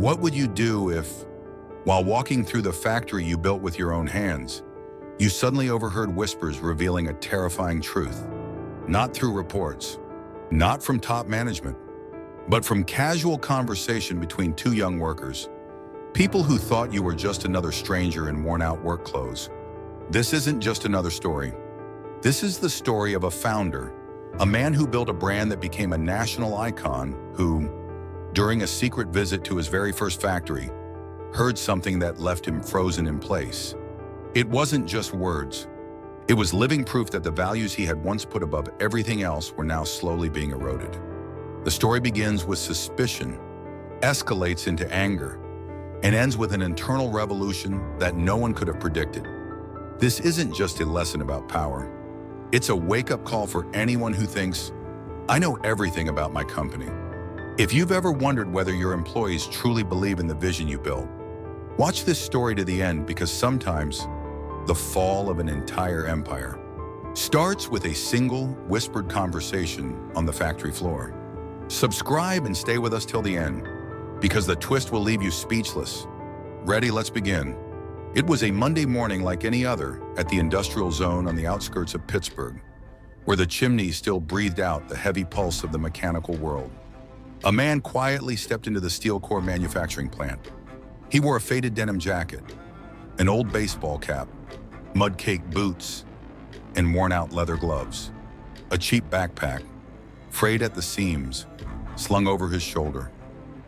What would you do if, while walking through the factory you built with your own hands, you suddenly overheard whispers revealing a terrifying truth? Not through reports, not from top management, but from casual conversation between two young workers, people who thought you were just another stranger in worn-out work clothes. This isn't just another story. This is the story of a founder, a man who built a brand that became a national icon who, during a secret visit to his very first factory, heard something that left him frozen in place. It wasn't just words. It was living proof that the values he had once put above everything else were now slowly being eroded. The story begins with suspicion, escalates into anger, and ends with an internal revolution that no one could have predicted. This isn't just a lesson about power. It's a wake-up call for anyone who thinks, I know everything about my company. If you've ever wondered whether your employees truly believe in the vision you built, watch this story to the end, because sometimes the fall of an entire empire starts with a single whispered conversation on the factory floor. Subscribe and stay with us till the end, because the twist will leave you speechless. Ready? Let's begin. It was a Monday morning like any other at the industrial zone on the outskirts of Pittsburgh, where the chimneys still breathed out the heavy pulse of the mechanical world. A man quietly stepped into the steel core manufacturing plant. He wore a faded denim jacket, an old baseball cap, mud-caked boots, and worn-out leather gloves. A cheap backpack, frayed at the seams, slung over his shoulder.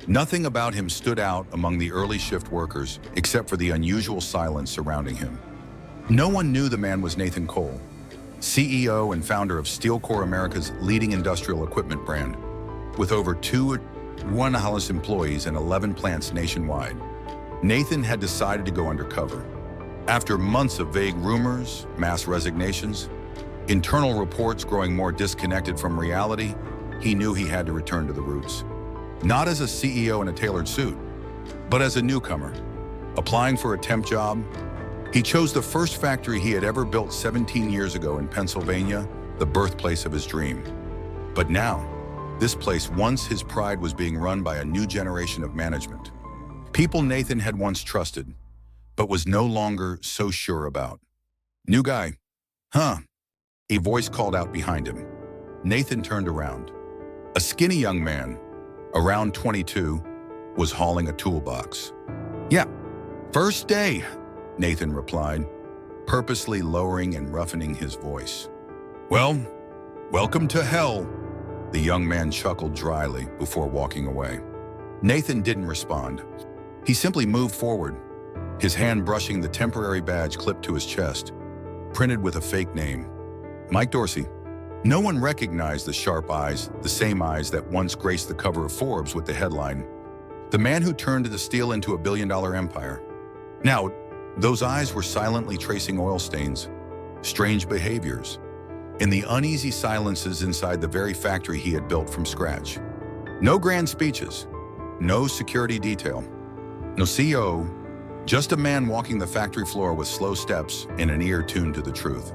Nothing about him stood out among the early shift workers except for the unusual silence surrounding him. No one knew the man was Nathan Cole, CEO and founder of Steel Core America's leading industrial equipment brand, with over 200 employees and 11 plants nationwide. Nathan had decided to go undercover. After months of vague rumors, mass resignations, internal reports growing more disconnected from reality, he knew he had to return to the roots. Not as a CEO in a tailored suit, but as a newcomer. Applying for a temp job, he chose the first factory he had ever built 17 years ago in Pennsylvania, the birthplace of his dream. But now, this place, once his pride, was being run by a new generation of management. People Nathan had once trusted, but was no longer so sure about. New guy, huh? A voice called out behind him. Nathan turned around. A skinny young man, around 22, was hauling a toolbox. Yeah, first day, Nathan replied, purposely lowering and roughening his voice. Well, welcome to hell, the young man chuckled dryly before walking away. Nathan didn't respond. He simply moved forward, his hand brushing the temporary badge clipped to his chest, printed with a fake name, Mike Dorsey. No one recognized the sharp eyes, the same eyes that once graced the cover of Forbes with the headline, "The man who turned the steel into a billion-dollar empire." Now, those eyes were silently tracing oil stains, strange behaviors, and the uneasy silences inside the very factory he had built from scratch. No grand speeches, no security detail, no CEO, just a man walking the factory floor with slow steps and an ear tuned to the truth.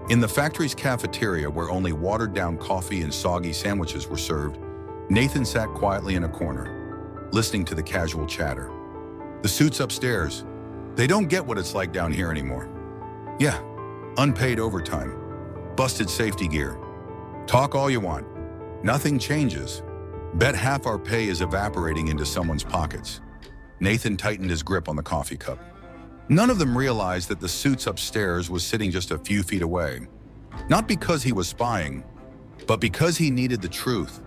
In the factory's cafeteria, where only watered-down coffee and soggy sandwiches were served, Nathan sat quietly in a corner, listening to the casual chatter. The suits upstairs, they don't get what it's like down here anymore. Yeah, unpaid overtime, busted safety gear. Talk all you want. Nothing changes. Bet half our pay is evaporating into someone's pockets. Nathan tightened his grip on the coffee cup. None of them realized that the suits upstairs was sitting just a few feet away. Not because he was spying, but because he needed the truth,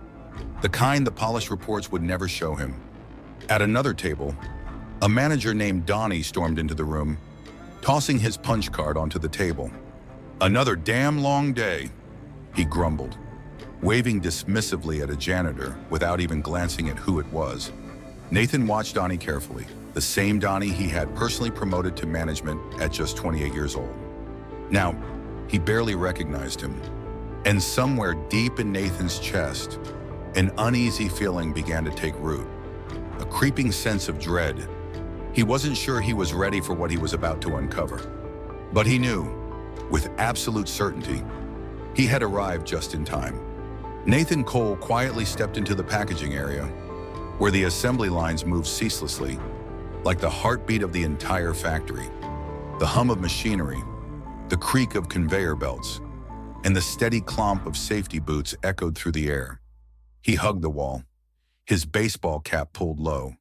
the kind the polished reports would never show him. At another table, a manager named Donnie stormed into the room, tossing his punch card onto the table. "Another damn long day," he grumbled, waving dismissively at a janitor without even glancing at who it was. Nathan watched Donnie carefully, the same Donnie he had personally promoted to management at just 28 years old. Now, he barely recognized him, and somewhere deep in Nathan's chest, an uneasy feeling began to take root, a creeping sense of dread. He wasn't sure he was ready for what he was about to uncover, but he knew, with absolute certainty, he had arrived just in time. Nathan Cole quietly stepped into the packaging area, where the assembly lines moved ceaselessly, like the heartbeat of the entire factory. The hum of machinery, the creak of conveyor belts, and the steady clomp of safety boots echoed through the air. He hugged the wall, his baseball cap pulled low,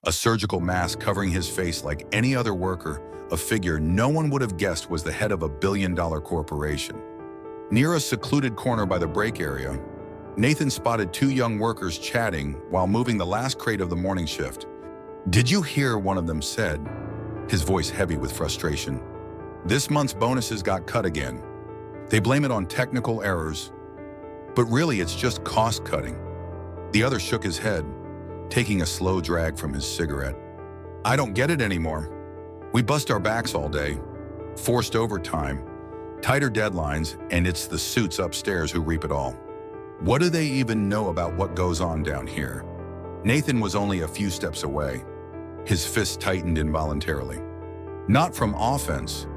a surgical mask covering his face like any other worker, a figure no one would have guessed was the head of a billion-dollar corporation. Near a secluded corner by the break area, Nathan spotted two young workers chatting while moving the last crate of the morning shift. "Did you hear?" one of them said, his voice heavy with frustration. "This month's bonuses got cut again. They blame it on technical errors, but really it's just cost cutting." The other shook his head, taking a slow drag from his cigarette. "I don't get it anymore. We bust our backs all day, forced overtime, tighter deadlines, and it's the suits upstairs who reap it all. What do they even know about what goes on down here?" Nathan was only a few steps away. His fist tightened involuntarily. Not from offense,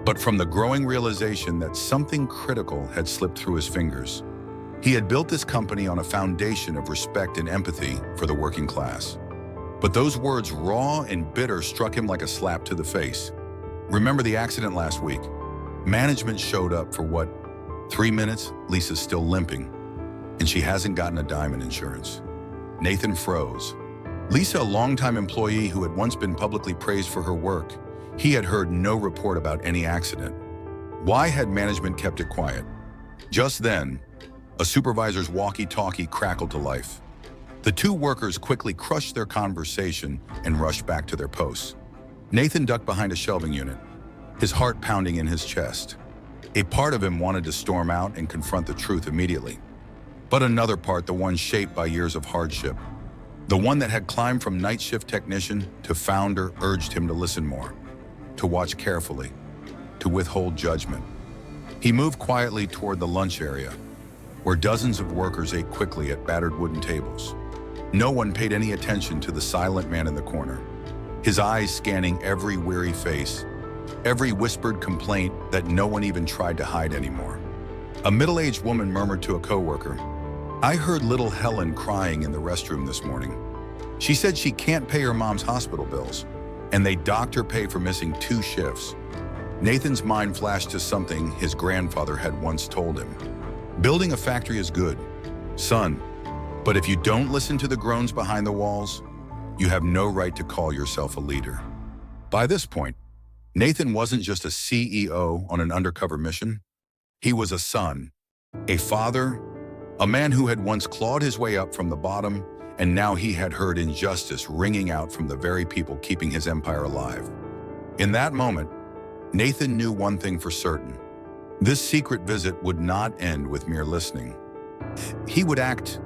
but from the growing realization that something critical had slipped through his fingers. He had built this company on a foundation of respect and empathy for the working class. But those words, raw and bitter, struck him like a slap to the face. "Remember the accident last week? Management showed up for what? 3 minutes? Lisa's still limping, and she hasn't gotten a dime in insurance." Nathan froze. Lisa, a longtime employee who had once been publicly praised for her work, he had heard no report about any accident. Why had management kept it quiet? Just then, a supervisor's walkie-talkie crackled to life. The two workers quickly crushed their conversation and rushed back to their posts. Nathan ducked behind a shelving unit, his heart pounding in his chest. A part of him wanted to storm out and confront the truth immediately. But another part, the one shaped by years of hardship, the one that had climbed from night shift technician to founder, urged him to listen more, to watch carefully, to withhold judgment. He moved quietly toward the lunch area, where dozens of workers ate quickly at battered wooden tables. No one paid any attention to the silent man in the corner, his eyes scanning every weary face, every whispered complaint that no one even tried to hide anymore. A middle-aged woman murmured to a coworker, "I heard little Helen crying in the restroom this morning. She said she can't pay her mom's hospital bills, and they docked her pay for missing 2 shifts." Nathan's mind flashed to something his grandfather had once told him. "Building a factory is good, son, but if you don't listen to the groans behind the walls, you have no right to call yourself a leader." By this point, Nathan wasn't just a CEO on an undercover mission. He was a son, a father, a man who had once clawed his way up from the bottom, and now he had heard injustice ringing out from the very people keeping his empire alive. In that moment, Nathan knew one thing for certain. This secret visit would not end with mere listening. He would act,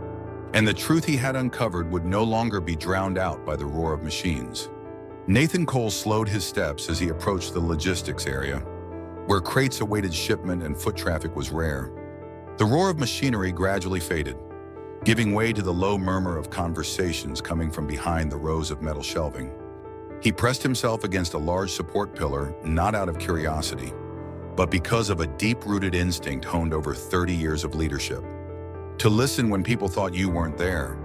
and the truth he had uncovered would no longer be drowned out by the roar of machines. Nathan Cole slowed his steps as he approached the logistics area, where crates awaited shipment and foot traffic was rare. The roar of machinery gradually faded, giving way to the low murmur of conversations coming from behind the rows of metal shelving. He pressed himself against a large support pillar, not out of curiosity, but because of a deep-rooted instinct honed over 30 years of leadership. To listen when people thought you weren't there.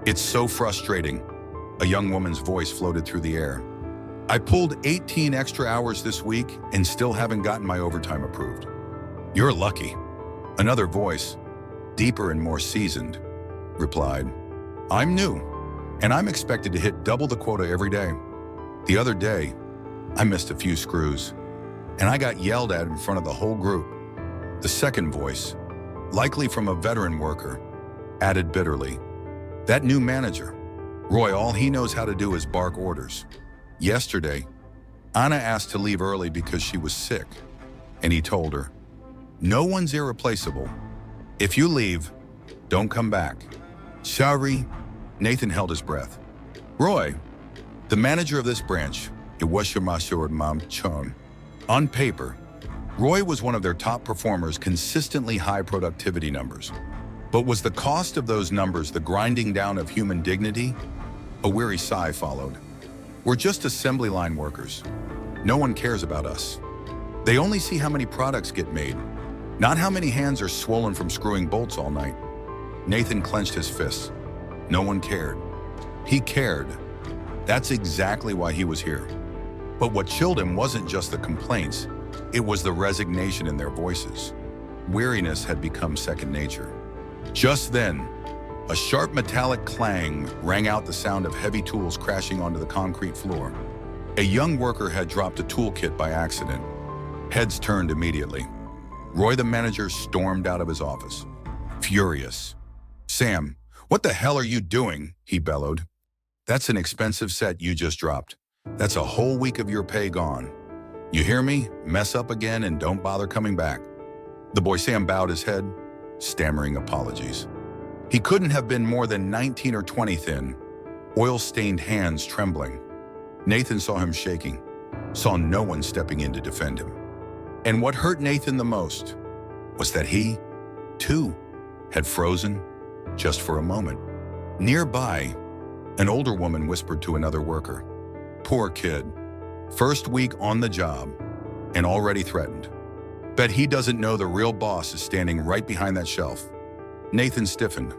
"It's so frustrating," a young woman's voice floated through the air. "I pulled 18 extra hours this week and still haven't gotten my overtime approved." "You're lucky," another voice, deeper and more seasoned, replied. "I'm new, and I'm expected to hit double the quota every day. The other day, I missed a few screws, and I got yelled at in front of the whole group." The second voice, likely from a veteran worker, added bitterly, "That new manager, Roy, all he knows how to do is bark orders. Yesterday, Anna asked to leave early because she was sick, and he told her, 'No one's irreplaceable. If you leave, don't come back.'" "Sorry." Nathan held his breath. "Roy, the manager of this branch, it was your master Mam Chon. On paper, Roy was one of their top performers, consistently high productivity numbers. But was the cost of those numbers the grinding down of human dignity?" A weary sigh followed. "We're just assembly line workers. No one cares about us. They only see how many products get made, not how many hands are swollen from screwing bolts all night." Nathan clenched his fists. No one cared. He cared. That's exactly why he was here. But what chilled him wasn't just the complaints, it was the resignation in their voices. Weariness had become second nature. Just then, a sharp metallic clang rang out, the sound of heavy tools crashing onto the concrete floor. A young worker had dropped a toolkit by accident. Heads turned immediately. Roy, the manager, stormed out of his office, furious. "Sam, what the hell are you doing?" he bellowed. "That's an expensive set you just dropped. That's a whole week of your pay gone. You hear me? Mess up again and don't bother coming back." The boy Sam bowed his head, stammering apologies. He couldn't have been more than 19 or 20 thin, oil-stained hands trembling. Nathan saw him shaking, saw no one stepping in to defend him. And what hurt Nathan the most was that he, too, had frozen just for a moment. Nearby, an older woman whispered to another worker, "Poor kid, first week on the job and already threatened. Bet he doesn't know the real boss is standing right behind that shelf." Nathan stiffened.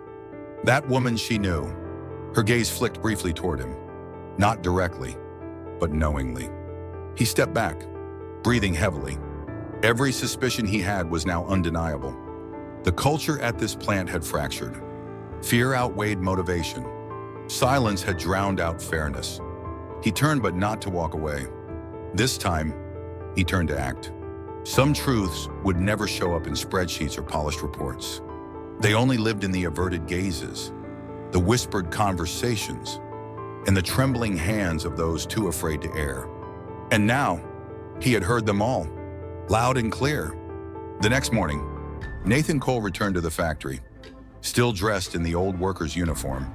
That woman, she knew. Her gaze flicked briefly toward him, not directly, but knowingly. He stepped back, breathing heavily. Every suspicion he had was now undeniable. The culture at this plant had fractured. Fear outweighed motivation. Silence had drowned out fairness. He turned, but not to walk away. This time, he turned to act. Some truths would never show up in spreadsheets or polished reports. They only lived in the averted gazes, the whispered conversations, and the trembling hands of those too afraid to air. And now, he had heard them all, loud and clear. The next morning, Nathan Cole returned to the factory, still dressed in the old worker's uniform,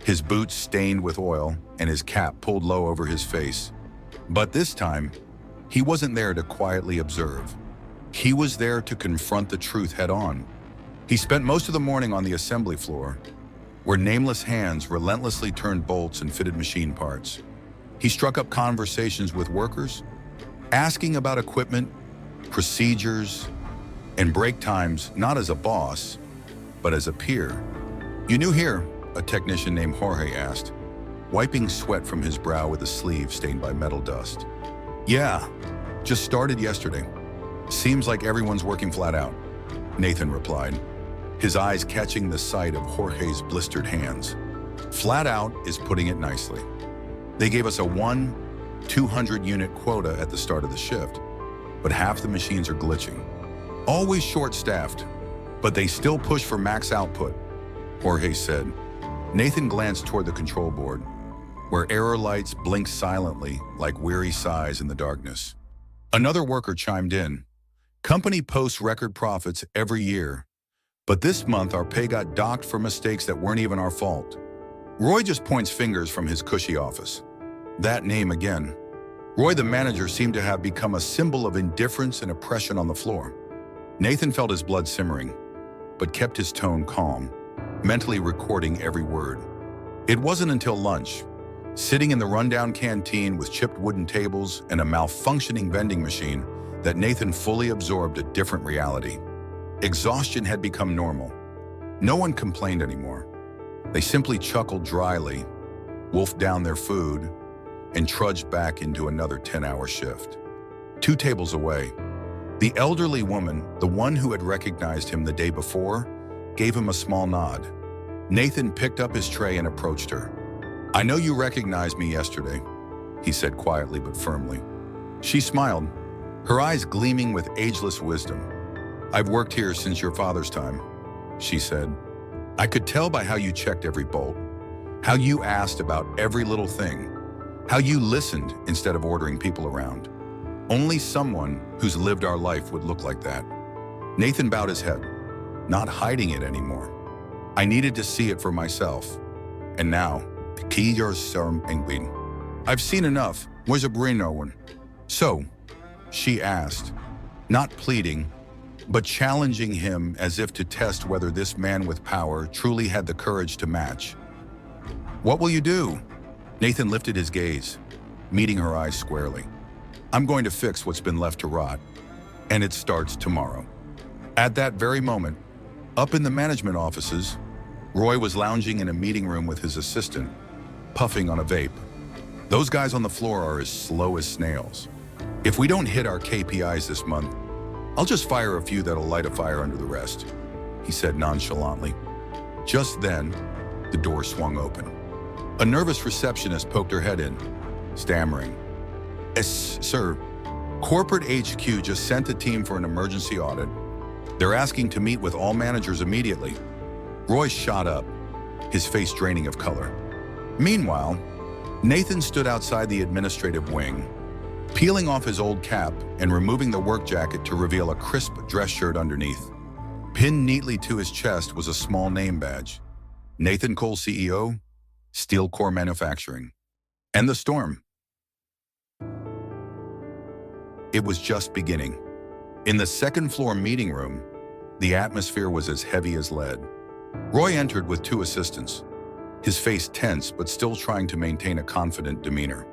his boots stained with oil and his cap pulled low over his face. But this time, he wasn't there to quietly observe. He was there to confront the truth head-on. He spent most of the morning on the assembly floor, where nameless hands relentlessly turned bolts and fitted machine parts. He struck up conversations with workers, asking about equipment, procedures, and break times, not as a boss, but as a peer. "You new here?" a technician named Jorge asked, wiping sweat from his brow with a sleeve stained by metal dust. "Yeah, just started yesterday. Seems like everyone's working flat out," Nathan replied, his eyes catching the sight of Jorge's blistered hands. "Flat out is putting it nicely. They gave us a 200 unit quota at the start of the shift, but half the machines are glitching. Always short-staffed, but they still push for max output," Jorge said. Nathan glanced toward the control board, where error lights blinked silently like weary sighs in the darkness. Another worker chimed in. "Company posts record profits every year, but this month our pay got docked for mistakes that weren't even our fault." Roy just points fingers from his cushy office. That name again. Roy, the manager, seemed to have become a symbol of indifference and oppression on the floor. Nathan felt his blood simmering, but kept his tone calm, mentally recording every word. It wasn't until lunch, sitting in the rundown canteen with chipped wooden tables and a malfunctioning vending machine, that Nathan fully absorbed a different reality. Exhaustion had become normal. No one complained anymore. They simply chuckled dryly, wolfed down their food, and trudged back into another 10-hour shift. 2 tables away, the elderly woman, the one who had recognized him the day before, gave him a small nod. Nathan picked up his tray and approached her. "I know you recognized me yesterday," he said quietly but firmly. She smiled, her eyes gleaming with ageless wisdom. "I've worked here since your father's time," she said. "I could tell by how you checked every bolt, how you asked about every little thing, how you listened instead of ordering people around. Only someone who's lived our life would look like that." Nathan bowed his head, not hiding it anymore. "I needed to see it for myself. And now, I've seen enough. Where's a Brino one?" "So," she asked, not pleading, but challenging him as if to test whether this man with power truly had the courage to match. "What will you do?" Nathan lifted his gaze, meeting her eyes squarely. "I'm going to fix what's been left to rot, and it starts tomorrow." At that very moment, up in the management offices, Roy was lounging in a meeting room with his assistant, puffing on a vape. Those guys on the floor are as slow as snails. If we don't hit our KPIs this month, I'll just fire a few that'll light a fire under the rest, he said nonchalantly. Just then, the door swung open. A nervous receptionist poked her head in, stammering. "Yes, sir. Corporate HQ just sent a team for an emergency audit. They're asking to meet with all managers immediately." Roy shot up, his face draining of color. Meanwhile, Nathan stood outside the administrative wing, peeling off his old cap and removing the work jacket to reveal a crisp dress shirt underneath. Pinned neatly to his chest was a small name badge. Nathan Cole, CEO, Steel Core Manufacturing. And the storm. It was just beginning. In the second-floor meeting room, the atmosphere was as heavy as lead. Roy entered with two assistants, his face tense but still trying to maintain a confident demeanor.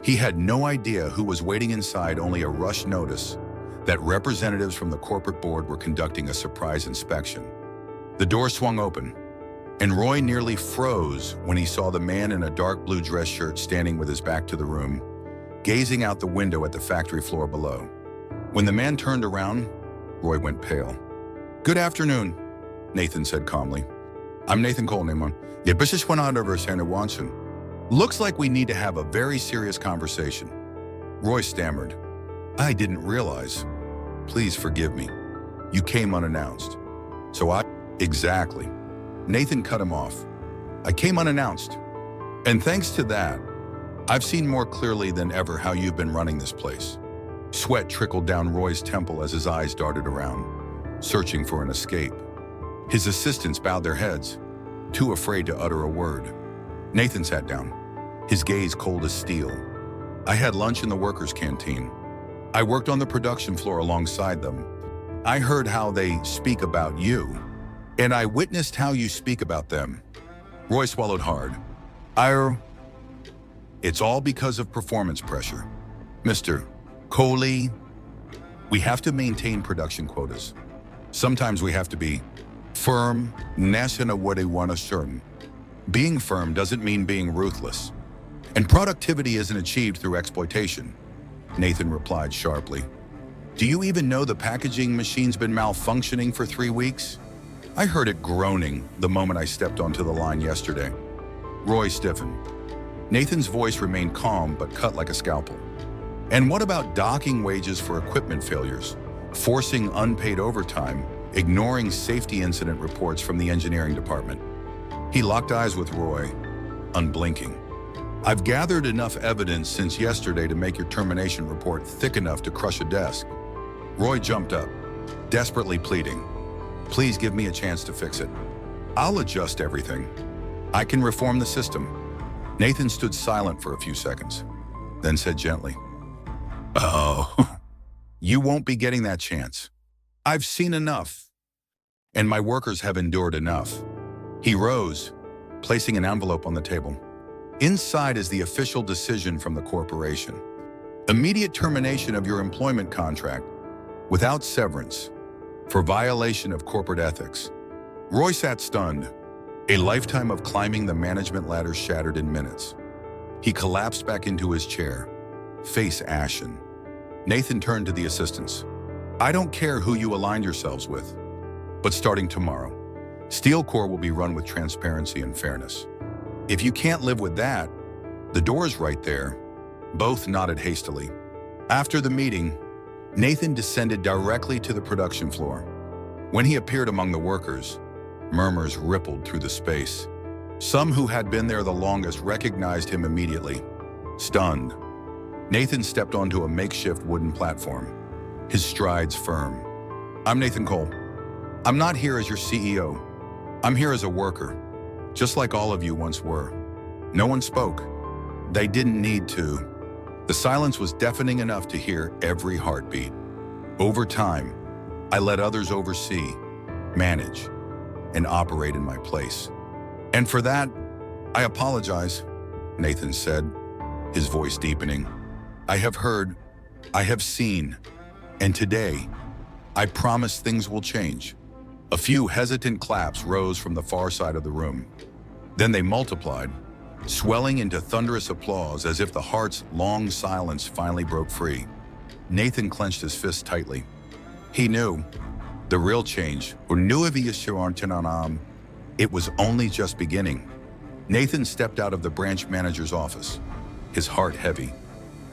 He had no idea who was waiting inside, only a rushed notice that representatives from the corporate board were conducting a surprise inspection. The door swung open, and Roy nearly froze when he saw the man in a dark blue dress shirt standing with his back to the room, gazing out the window at the factory floor below. When the man turned around, Roy went pale. "Good afternoon," Nathan said calmly. "I'm Nathan Cole, Neyman. Looks like we need to have a very serious conversation." Roy stammered. "I didn't realize. Please forgive me. You came unannounced." Exactly. Nathan cut him off. "I came unannounced. And thanks to that, I've seen more clearly than ever how you've been running this place." Sweat trickled down Roy's temple as his eyes darted around, searching for an escape. His assistants bowed their heads, too afraid to utter a word. Nathan sat down, his gaze cold as steel. "I had lunch in the workers' canteen. I worked on the production floor alongside them. I heard how they speak about you, and I witnessed how you speak about them." Roy swallowed hard. It's all because of performance pressure. Mr. Coley, we have to maintain production quotas. Sometimes we have to be firm, certain. Being firm doesn't mean being ruthless. And productivity isn't achieved through exploitation, Nathan replied sharply. "Do you even know the packaging machine's been malfunctioning for 3 weeks? I heard it groaning the moment I stepped onto the line yesterday." Roy stiffened. Nathan's voice remained calm but cut like a scalpel. "And what about docking wages for equipment failures, forcing unpaid overtime, ignoring safety incident reports from the engineering department?" He locked eyes with Roy, unblinking. "I've gathered enough evidence since yesterday to make your termination report thick enough to crush a desk." Roy jumped up, desperately pleading. "Please give me a chance to fix it. I'll adjust everything. I can reform the system." Nathan stood silent for a few seconds, then said gently, "Oh, you won't be getting that chance. I've seen enough, and my workers have endured enough." He rose, placing an envelope on the table. Inside is the official decision from the corporation. Immediate termination of your employment contract, without severance, for violation of corporate ethics. Roy sat stunned, a lifetime of climbing the management ladder shattered in minutes. He collapsed back into his chair, face ashen. Nathan turned to the assistants. "I don't care who you aligned yourselves with, but starting tomorrow, Steel Core will be run with transparency and fairness. If you can't live with that, the door's right there." Both nodded hastily. After the meeting, Nathan descended directly to the production floor. When he appeared among the workers, murmurs rippled through the space. Some who had been there the longest recognized him immediately, stunned. Nathan stepped onto a makeshift wooden platform, his strides firm. "I'm Nathan Cole. I'm not here as your CEO. I'm here as a worker, just like all of you once were." No one spoke. They didn't need to. The silence was deafening enough to hear every heartbeat. Over time, I let others oversee, manage, and operate in my place. And for that, I apologize, Nathan said, his voice deepening. "I have heard, I have seen, and today, I promise things will change." A few hesitant claps rose from the far side of the room. Then they multiplied, swelling into thunderous applause as if the heart's long silence finally broke free. Nathan clenched his fist tightly. He knew the real change, it was only just beginning. Nathan stepped out of the branch manager's office, his heart heavy.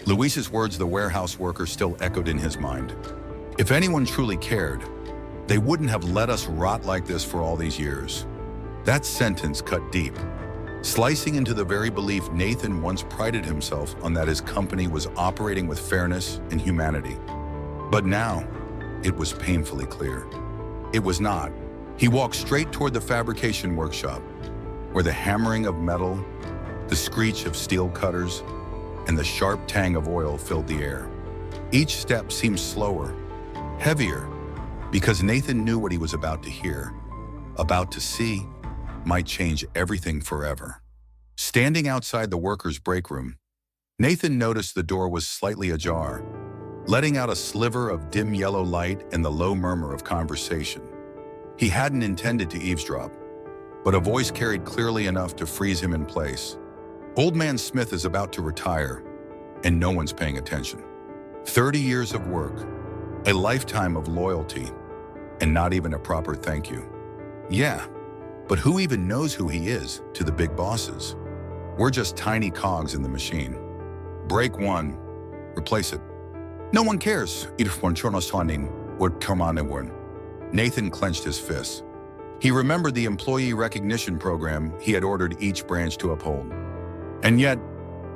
Luis's words, the warehouse worker, still echoed in his mind. If anyone truly cared, they wouldn't have let us rot like this for all these years. That sentence cut deep, slicing into the very belief Nathan once prided himself on, that his company was operating with fairness and humanity. But now, it was painfully clear. It was not. He walked straight toward the fabrication workshop, where the hammering of metal, the screech of steel cutters, and the sharp tang of oil filled the air. Each step seemed slower, heavier, because Nathan knew what he was about to hear, about to see, might change everything forever. Standing outside the workers' break room, Nathan noticed the door was slightly ajar, letting out a sliver of dim yellow light and the low murmur of conversation. He hadn't intended to eavesdrop, but a voice carried clearly enough to freeze him in place. Old Man Smith is about to retire, and no one's paying attention. 30 years of work, a lifetime of loyalty, and not even a proper thank you. Yeah, but who even knows who he is to the big bosses? We're just tiny cogs in the machine. Break one, replace it. No one cares. Nathan clenched his fists. He remembered the employee recognition program he had ordered each branch to uphold. And yet,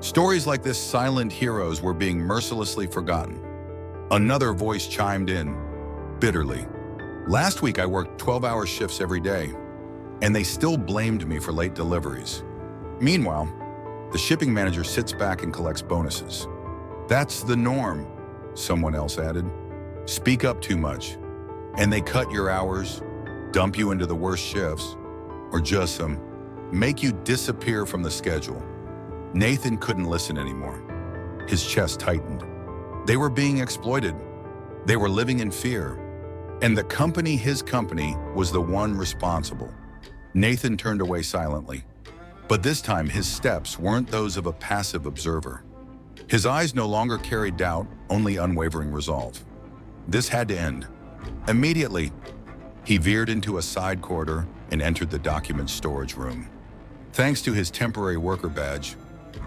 stories like this silent heroes were being mercilessly forgotten. Another voice chimed in, bitterly. Last week I worked 12-hour shifts every day, and they still blamed me for late deliveries. Meanwhile, the shipping manager sits back and collects bonuses. That's the norm, someone else added. Speak up too much, and they cut your hours, dump you into the worst shifts, or just make you disappear from the schedule. Nathan couldn't listen anymore. His chest tightened. They were being exploited. They were living in fear. And the company, his company, was the one responsible. Nathan turned away silently. But this time, his steps weren't those of a passive observer. His eyes no longer carried doubt, only unwavering resolve. This had to end. Immediately, he veered into a side corridor and entered the document storage room. Thanks to his temporary worker badge,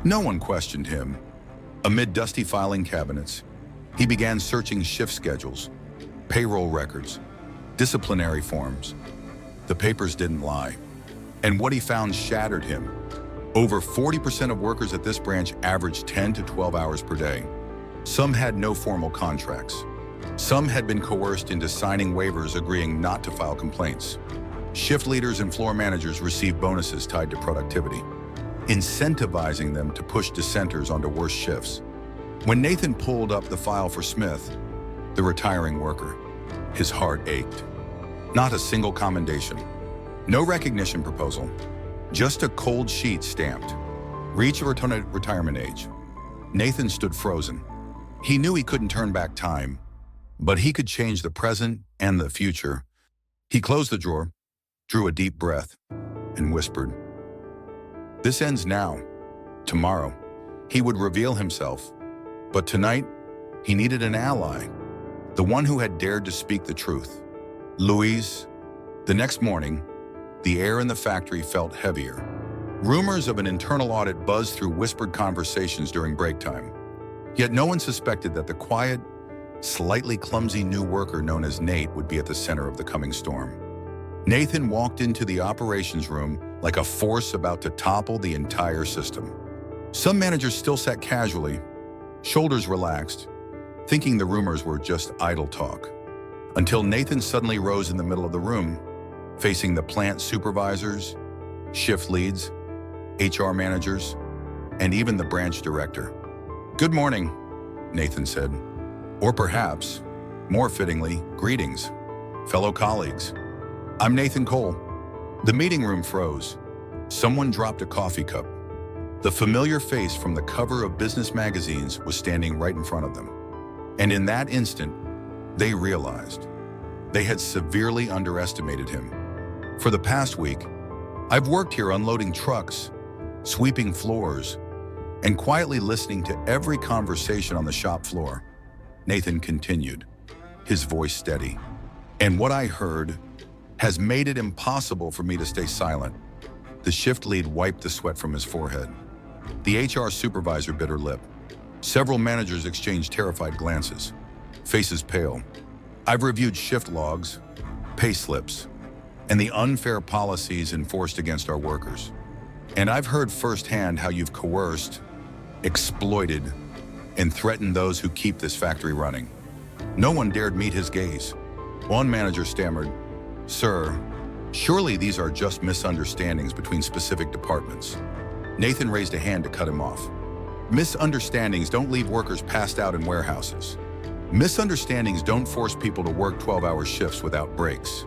no one questioned him. Amid dusty filing cabinets, he began searching shift schedules, payroll records, disciplinary forms. The papers didn't lie. And what he found shattered him. Over 40% of workers at this branch averaged 10 to 12 hours per day. Some had no formal contracts. Some had been coerced into signing waivers agreeing not to file complaints. Shift leaders and floor managers received bonuses tied to productivity, incentivizing them to push dissenters onto worse shifts. When Nathan pulled up the file for Smith, the retiring worker, his heart ached. Not a single commendation. No recognition proposal. Just a cold sheet stamped. Reach retirement age. Nathan stood frozen. He knew he couldn't turn back time, but he could change the present and the future. He closed the drawer, drew a deep breath, and whispered, "This ends now. Tomorrow, he would reveal himself. But tonight, he needed an ally, the one who had dared to speak the truth. Luis." The next morning, the air in the factory felt heavier. Rumors of an internal audit buzzed through whispered conversations during break time. Yet no one suspected that the quiet, slightly clumsy new worker known as Nate would be at the center of the coming storm. Nathan walked into the operations room like a force about to topple the entire system. Some managers still sat casually, shoulders relaxed, thinking the rumors were just idle talk. Until Nathan suddenly rose in the middle of the room, facing the plant supervisors, shift leads, HR managers, and even the branch director. "Good morning," Nathan said. Or perhaps, more fittingly, greetings, fellow colleagues. "I'm Nathan Cole." The meeting room froze. Someone dropped a coffee cup. The familiar face from the cover of business magazines was standing right in front of them. And in that instant, they realized they had severely underestimated him. "For the past week, I've worked here unloading trucks, sweeping floors, and quietly listening to every conversation on the shop floor. Nathan continued, his voice steady. And what I heard has made it impossible for me to stay silent. The shift lead wiped the sweat from his forehead. The HR supervisor bit her lip. Several managers exchanged terrified glances, faces pale. I've reviewed shift logs, pay slips, and the unfair policies enforced against our workers. And I've heard firsthand how you've coerced, exploited, and threatened those who keep this factory running. No one dared meet his gaze. One manager stammered, "Sir, surely these are just misunderstandings between specific departments." Nathan raised a hand to cut him off. Misunderstandings don't leave workers passed out in warehouses. Misunderstandings don't force people to work 12-hour shifts without breaks.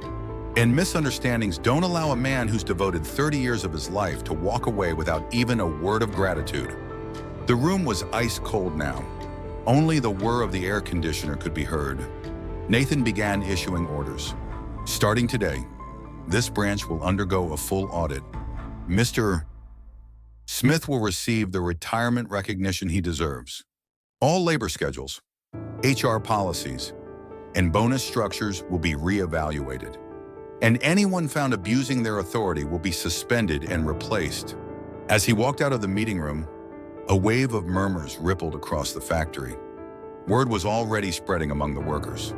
And misunderstandings don't allow a man who's devoted 30 years of his life to walk away without even a word of gratitude. The room was ice cold now. Only the whir of the air conditioner could be heard. Nathan began issuing orders. Starting today, this branch will undergo a full audit. Mr. Smith will receive the retirement recognition he deserves. All labor schedules, HR policies, and bonus structures will be reevaluated. And anyone found abusing their authority will be suspended and replaced. As he walked out of the meeting room, a wave of murmurs rippled across the factory. Word was already spreading among the workers.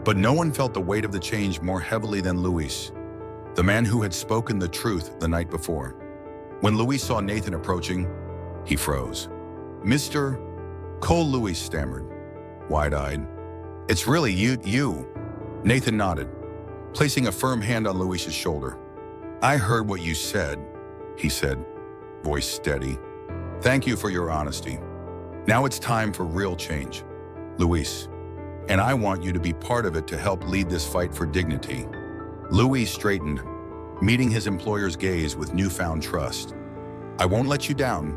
But no one felt the weight of the change more heavily than Luis, the man who had spoken the truth the night before. When Luis saw Nathan approaching, he froze. "Mr. Cole," Luis stammered, wide-eyed. "It's really you." Nathan nodded, placing a firm hand on Luis's shoulder. "I heard what you said," he said, voice steady. "Thank you for your honesty. Now it's time for real change, Luis. And I want you to be part of it to help lead this fight for dignity." Luis straightened, meeting his employer's gaze with newfound trust. "I won't let you down."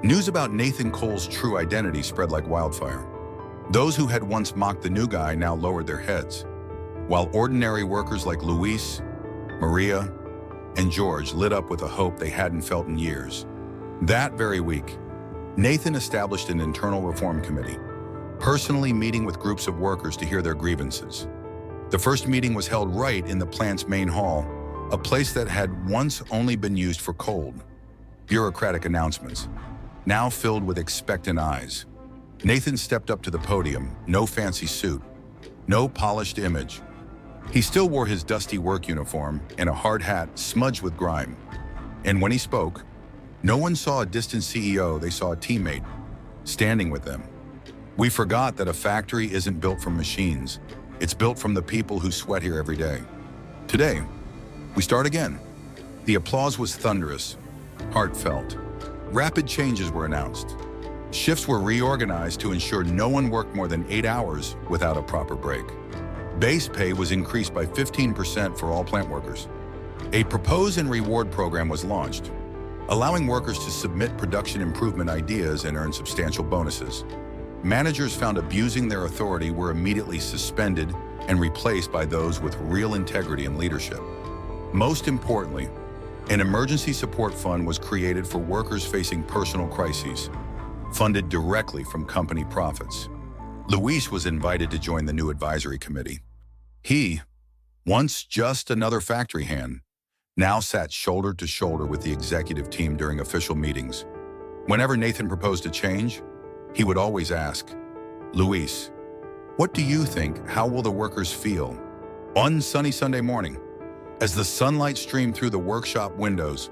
News about Nathan Cole's true identity spread like wildfire. Those who had once mocked the new guy now lowered their heads, while ordinary workers like Luis, Maria, and George lit up with a hope they hadn't felt in years. That very week, Nathan established an internal reform committee, personally meeting with groups of workers to hear their grievances. The first meeting was held right in the plant's main hall, a place that had once only been used for cold, bureaucratic announcements, now filled with expectant eyes. Nathan stepped up to the podium, no fancy suit, no polished image. He still wore his dusty work uniform and a hard hat smudged with grime. And when he spoke, no one saw a distant CEO, they saw a teammate, standing with them. "We forgot that a factory isn't built from machines. It's built from the people who sweat here every day. Today, we start again." The applause was thunderous, heartfelt. Rapid changes were announced. Shifts were reorganized to ensure no one worked more than 8 hours without a proper break. Base pay was increased by 15% for all plant workers. A propose and reward program was launched, allowing workers to submit production improvement ideas and earn substantial bonuses. Managers found abusing their authority were immediately suspended and replaced by those with real integrity and leadership. Most importantly, an emergency support fund was created for workers facing personal crises, funded directly from company profits. Luis was invited to join the new advisory committee. He, once just another factory hand, now sat shoulder to shoulder with the executive team during official meetings. Whenever Nathan proposed a change, he would always ask, "Luis, what do you think? How will the workers feel?" One sunny Sunday morning, as the sunlight streamed through the workshop windows,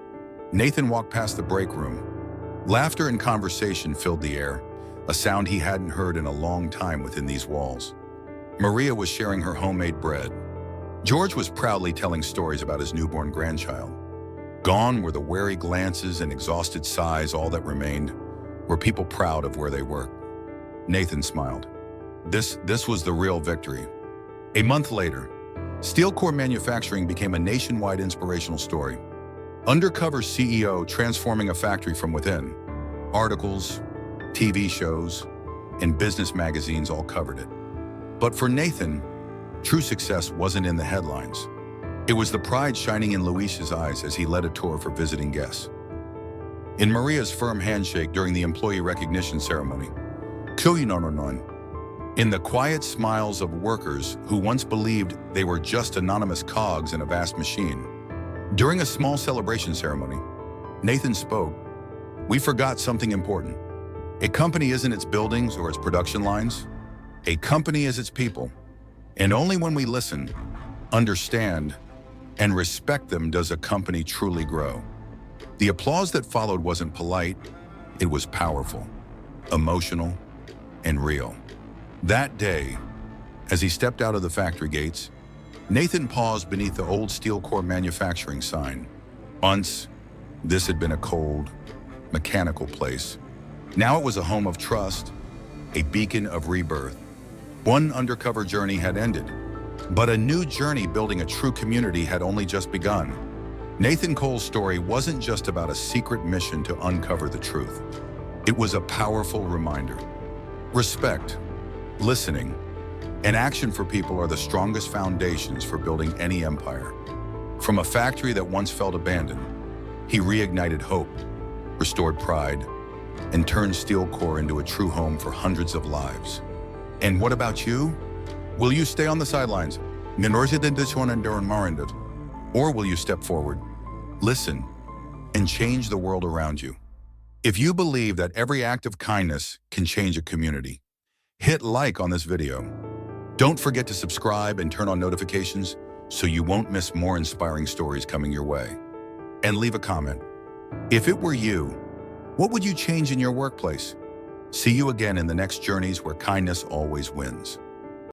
Nathan walked past the break room. Laughter and conversation filled the air, a sound he hadn't heard in a long time within these walls. Maria was sharing her homemade bread. George was proudly telling stories about his newborn grandchild. Gone were the wary glances and exhausted sighs. All that remained were people proud of where they worked. Nathan smiled. This was the real victory. A month later, steel core manufacturing became a nationwide inspirational story. Undercover CEO transforming a factory from within. Articles, TV shows, and business magazines all covered it. But for Nathan, true success wasn't in the headlines. It was the pride shining in Luis's eyes as he led a tour for visiting guests. In Maria's firm handshake during the employee recognition ceremony. In the quiet smiles of workers who once believed they were just anonymous cogs in a vast machine. During a small celebration ceremony, Nathan spoke, "We forgot something important. A company isn't its buildings or its production lines. A company is its people. And only when we listen, understand, and respect them does a company truly grow." The applause that followed wasn't polite, it was powerful, emotional, and real. That day, as he stepped out of the factory gates, Nathan paused beneath the old steel core manufacturing sign. Once, this had been a cold, mechanical place. Now it was a home of trust, a beacon of rebirth. One undercover journey had ended, but a new journey building a true community had only just begun. Nathan Cole's story wasn't just about a secret mission to uncover the truth. It was a powerful reminder. Respect, listening, and action for people are the strongest foundations for building any empire. From a factory that once felt abandoned, he reignited hope, restored pride, and turned steel core into a true home for hundreds of lives. And what about you? Will you stay on the sidelines? Or will you step forward, listen, and change the world around you? If you believe that every act of kindness can change a community, hit like on this video. Don't forget to subscribe and turn on notifications so you won't miss more inspiring stories coming your way. And leave a comment. If it were you, what would you change in your workplace? See you again in the next journeys where kindness always wins.